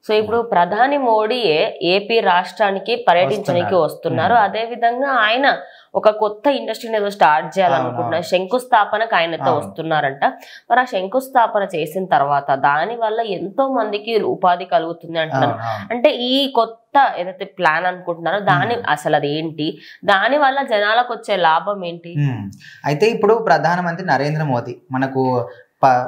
So ఇప్పుడు ప్రధాని మోడీయే AP రాష్ట్రానికి పర్యటించడానికి వస్తున్నారు. అదే విధంగా ఆయన ఒక కొత్త ఇండస్ట్రీని ఏదో స్టార్ట్ చేయాలనుకుంటున్నారు. శంకుస్థాపనకు ఆయనతో వస్తున్నారంట. మరి ఆ శంకుస్థాపన చేసిన తర్వాత దాని వల్ల ఎంతో మందికి ఉపాధి కలుగుతుంది అంటున్నారు. అంటే ఈ కొత్త ఏదైతే ప్లాన్ అనుకుంటున్నారో దాని అసలు అది ఏంటి, దాని వల్ల జనాలకు వచ్చే లాభం ఏంటి? అయితే ఇప్పుడు ప్రధానమంత్రి నరేంద్ర మోదీ మనకు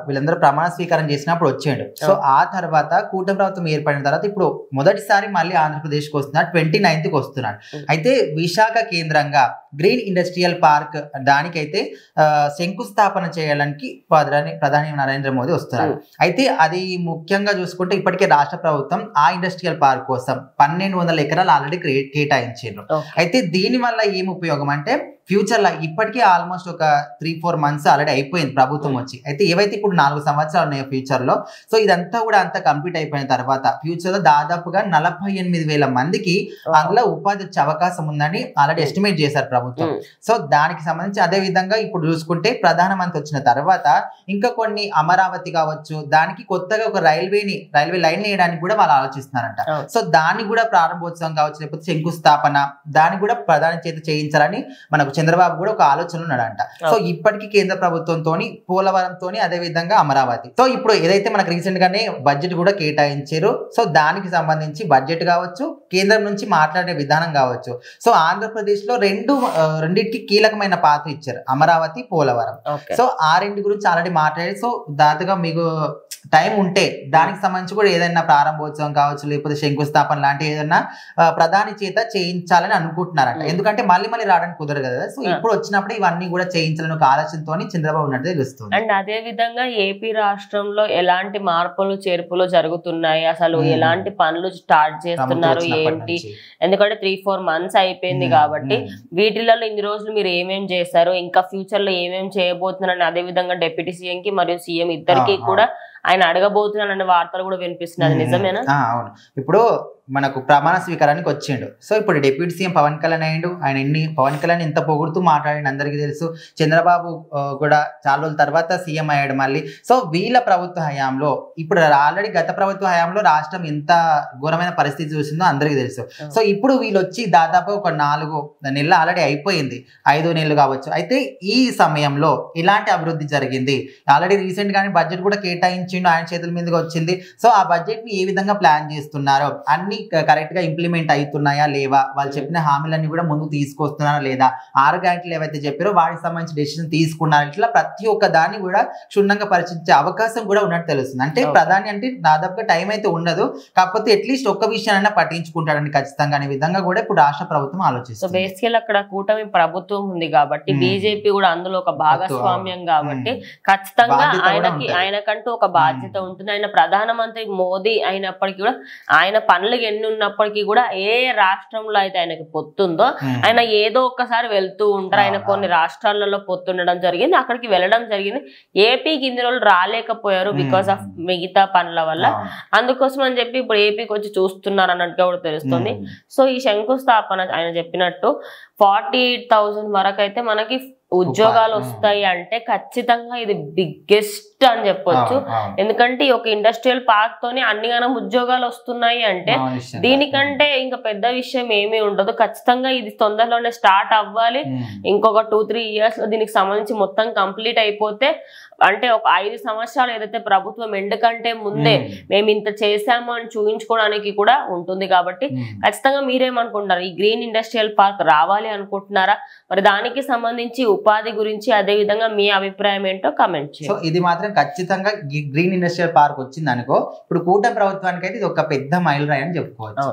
వీళ్ళందరూ ప్రమాణ స్వీకారం చేసినప్పుడు వచ్చాడు. సో ఆ తర్వాత కూటమి ప్రభుత్వం ఏర్పడిన తర్వాత ఇప్పుడు మొదటిసారి మళ్ళీ ఆంధ్రప్రదేశ్కి వస్తున్నాడు, 29th వస్తున్నాడు. అయితే విశాఖ కేంద్రంగా గ్రీన్ ఇండస్ట్రియల్ పార్క్ దానికైతే శంకుస్థాపన చేయడానికి ప్రధాని నరేంద్ర మోదీ వస్తున్నారు. అయితే అది ముఖ్యంగా చూసుకుంటే ఇప్పటికే రాష్ట్ర ప్రభుత్వం ఆ ఇండస్ట్రియల్ పార్క్ కోసం 1200 ఎకరాలు ఆల్రెడీ కేటాయించారు. అయితే దీని వల్ల ఏం ఉపయోగం అంటే ఫ్యూచర్ లో ఇప్పటికే ఆల్మోస్ట్ ఒక 3-4 months ఆల్రెడీ అయిపోయింది ప్రభుత్వం వచ్చి. అయితే ఏవైతే ఇప్పుడు 4 సంవత్సరాలు ఉన్నాయో ఫ్యూచర్ లో, సో ఇదంతా కూడా అంతా కంప్లీట్ అయిపోయిన తర్వాత ఫ్యూచర్ లో దాదాపుగా 48,000 మందికి అందులో ఉపాధి వచ్చే అవకాశం ఉందని ఆల్రెడీ ఎస్టిమేట్ చేశారు ప్రభుత్వం. సో దానికి సంబంధించి అదే విధంగా ఇప్పుడు చూసుకుంటే ప్రధానమంత్రి వచ్చిన తర్వాత ఇంకా కొన్ని అమరావతి కావచ్చు, దానికి కొత్తగా ఒక రైల్వే లైన్ వేయడానికి కూడా వాళ్ళు ఆలోచిస్తున్నారంట. సో దాన్ని కూడా ప్రారంభోత్సవం కావచ్చు, లేకపోతే శంకుస్థాపన దాన్ని కూడా ప్రధాని చేత చేయించాలని మనకు చంద్రబాబు కూడా ఒక ఆలోచన ఉన్నాడంట. సో ఇప్పటికీ కేంద్ర ప్రభుత్వంతో పోలవరంతో అదే విధంగా అమరావతి. సో ఇప్పుడు ఏదైతే మనకు రీసెంట్ గానే బడ్జెట్ కూడా కేటాయించారు. సో దానికి సంబంధించి బడ్జెట్ కావచ్చు, కేంద్రం నుంచి మాట్లాడే విధానం కావచ్చు. సో ఆంధ్రప్రదేశ్ లో రెండింటికి కీలకమైన పాత్ర ఇచ్చారు, అమరావతి, పోలవరం. సో ఆ రెండు గురించి ఆల్రెడీ మాట్లాడి, సో దాదాపుగా మీకు టైం ఉంటే దానికి సంబంధించి కూడా ఏదైనా ప్రారంభోత్సవం కావచ్చు, లేకపోతే శంకుస్థాపన లాంటి ఏదైనా ప్రధాని చేత చేయించాలని అనుకుంటున్నారంట. ఎందుకంటే మళ్ళీ రావడానికి కుదరదు కదా. సో ఇప్పుడు వచ్చినప్పుడు ఇవన్నీ కూడా చేయించాలని ఒక ఆలోచనతో చంద్రబాబు ఉన్నట్టు తెలుస్తుంది. అండ్ అదే విధంగా ఏపీ రాష్ట్రంలో ఎలాంటి మార్పులు చేర్పులు జరుగుతున్నాయి, అసలు ఎలాంటి పనులు స్టార్ట్ చేస్తున్నారు ఏంటి? ఎందుకంటే 3-4 months అయిపోయింది కాబట్టి వీటిలలో ఇన్ని రోజులు మీరు ఏమేం చేశారు, ఇంకా ఫ్యూచర్ లో ఏమేం చేయబోతున్నారని అదే విధంగా డిప్యూటీ సీఎం కి మరియు సీఎం ఇద్దరికి కూడా ఆయన అడగబోతున్నారనే వార్తలు కూడా వినిపిస్తున్నాయి. నిజమేనా? అవును. ఇప్పుడు మనకు ప్రమాణ స్వీకారానికి వచ్చిండు. సో ఇప్పుడు డిప్యూటీ సీఎం పవన్ కళ్యాణ్ అయ్యిండు. పవన్ కళ్యాణ్ ఎంత పొగుడుతూ మాట్లాడిండు అందరికీ తెలుసు. చంద్రబాబు కూడా చాలా రోజుల తర్వాత సీఎం అయ్యాడు మళ్ళీ. సో వీళ్ళ ప్రభుత్వ హయాంలో, ఇప్పుడు ఆల్రెడీ గత ప్రభుత్వ హయాంలో రాష్ట్రం ఎంత ఘోరమైన పరిస్థితి చూసిందో అందరికీ తెలుసు. సో ఇప్పుడు వీళ్ళు వచ్చి దాదాపు ఒక 4 నెలలు ఆల్రెడీ అయిపోయింది, 5వ నెలలు కావచ్చు. అయితే ఈ సమయంలో ఎలాంటి అభివృద్ధి జరిగింది? ఆల్రెడీ రీసెంట్ గానే బడ్జెట్ కూడా కేటాయించిండు, ఆయన చేతుల మీదుగా వచ్చింది. సో ఆ బడ్జెట్ ని ఏ విధంగా ప్లాన్ చేస్తున్నారో, అన్ని కరెక్ట్ గా ఇంప్లిమెంట్ అవుతున్నాయా లేవా, వాళ్ళు చెప్పిన హామీలన్నీ కూడా ముందుకు తీసుకొస్తున్నారా లేదా, 6 గ్యారెంటీలు ఏవైతే చెప్పారో వాటికి సంబంధించి డెసిషన్ తీసుకున్నారు, ఇట్లా ప్రతి ఒక్క దాన్ని కూడా క్షుణ్ణంగా పరిశీలించే అవకాశం కూడా ఉన్నట్టు తెలుస్తుంది. అంటే ప్రధాని అంటే దాదాపుగా టైం అయితే ఉండదు, కాకపోతే అట్లీస్ట్ ఒక్క విషయాన్ని పట్టించుకుంటాడని ఖచ్చితంగా అనే విధంగా కూడా ఇప్పుడు రాష్ట్ర ప్రభుత్వం ఆలోచిస్తుంది. బేసికల్ అక్కడ కూటమి ప్రభుత్వం ఉంది కాబట్టి బీజేపీ కూడా అందులో ఒక భాగస్వామ్యం కాబట్టి ఖచ్చితంగా ఆయనకంటూ ఒక బాధ్యత ఉంటుంది. ఆయన ప్రధానమంత్రి మోదీ అయినప్పటికీ కూడా ఆయన పనులు ఎన్ని ఉన్నప్పటికీ కూడా ఏ రాష్ట్రంలో అయితే ఆయనకి పొత్తుందో ఆయన ఏదో ఒక్కసారి వెళ్తూ ఉంటారు. ఆయన కొన్ని రాష్ట్రాలలో పొత్తుండడం జరిగింది, అక్కడికి వెళ్ళడం జరిగింది. ఏపీకి ఇన్ని రోజులు రాలేకపోయారు బికాస్ ఆఫ్ మిగతా పనుల వల్ల. అందుకోసం అని చెప్పి ఇప్పుడు ఏపీకి వచ్చి చూస్తున్నారు అన్నట్టుగా కూడా తెలుస్తుంది. సో ఈ శంకుస్థాపన ఆయన చెప్పినట్టు 48,000 వరకు అయితే మనకి ఉద్యోగాలు వస్తాయి అంటే ఖచ్చితంగా ఇది బిగ్గెస్ట్ అని చెప్పొచ్చు. ఎందుకంటే ఒక ఇండస్ట్రియల్ పార్క్ తోని అన్నిగానం ఉద్యోగాలు వస్తున్నాయి అంటే దీనికంటే ఇంకా పెద్ద విషయం ఏమీ ఉండదు. ఖచ్చితంగా ఇది తొందరలోనే స్టార్ట్ అవ్వాలి. ఇంకొక 2-3 years లో దీనికి సంబంధించి మొత్తం కంప్లీట్ అయిపోతే, అంటే ఒక 5 సంవత్సరాలు ఏదైతే ప్రభుత్వం ఎందుకంటే ముందే మేము ఇంత చేసాము అని చూపించుకోవడానికి కూడా ఉంటుంది. కాబట్టి ఖచ్చితంగా మీరేమనుకుంటున్నారు, ఈ గ్రీన్ ఇండస్ట్రియల్ పార్క్ రావాలి అనుకుంటున్నారా? మరి దానికి సంబంధించి ఉపాధి గురించి అదే విధంగా మీ అభిప్రాయం ఏంటో కామెంట్ చేయండి. సో ఇది మాత్రం ఖచ్చితంగా గ్రీన్ ఇండస్ట్రియల్ పార్క్ వచ్చింది అనుకో, ఇప్పుడు కూటమి ప్రభుత్వానికి అయితే ఇది ఒక పెద్ద మైలురాయి అని చెప్పుకోవచ్చు.